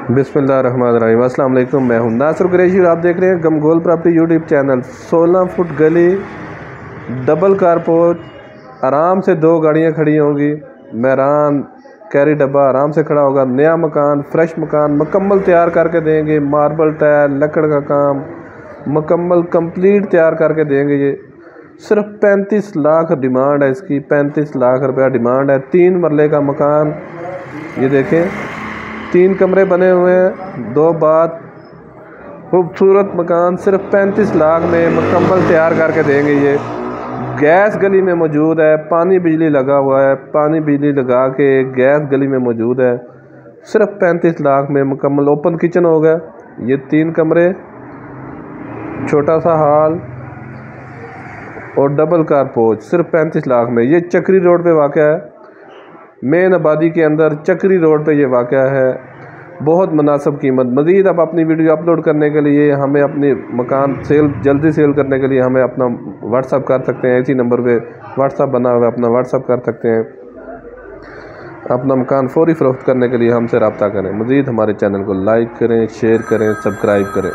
बिस्मिल्लाहिर्रहमानिर्रहीम। अस्सलाम वालेकुम। मैं हूं नासिर कुरैशी और आप देख रहे हैं गमगोल प्रॉपर्टी यूट्यूब चैनल। 16 फुट गली, डबल कारपोर्च, आराम से 2 गाड़ियां खड़ी होंगी। मेहरान कैरी डब्बा आराम से खड़ा होगा। नया मकान, फ्रेश मकान मुकम्मल तैयार करके देंगे। मार्बल टाइल, लकड़ का काम मुकम्मल कंप्लीट तैयार करके देंगे। ये सिर्फ 35 लाख डिमांड है इसकी। 35 लाख रुपया डिमांड है। 3 मरले का मकान, ये देखें, 3 कमरे बने हुए हैं, 2 बाथ, खूबसूरत मकान। सिर्फ 35 लाख में मुकम्मल तैयार करके देंगे। ये गैस गली में मौजूद है, पानी बिजली लगा हुआ है। पानी बिजली लगा के गैस गली में मौजूद है। सिर्फ 35 लाख में मुकम्मल ओपन किचन होगा। ये 3 कमरे, छोटा सा हॉल और डबल कारपोर्च, सिर्फ 35 लाख में। ये चक्री रोड पे वाक़ है, मेन आबादी के अंदर चक्री रोड पे ये वाक़या है। बहुत मुनासिब कीमत। मज़ीद आप अपनी वीडियो अपलोड करने के लिए, हमें अपनी मकान जल्दी सेल करने के लिए हमें अपना व्हाट्सअप कर सकते हैं। इसी नंबर पे व्हाट्सअप बना हुआ है, अपना व्हाट्सअप कर सकते हैं। अपना मकान फौरी फ़रोख्त करने के लिए हमसे रब्ता करें। मज़ीद हमारे चैनल को लाइक करें, शेयर करें, सब्सक्राइब करें।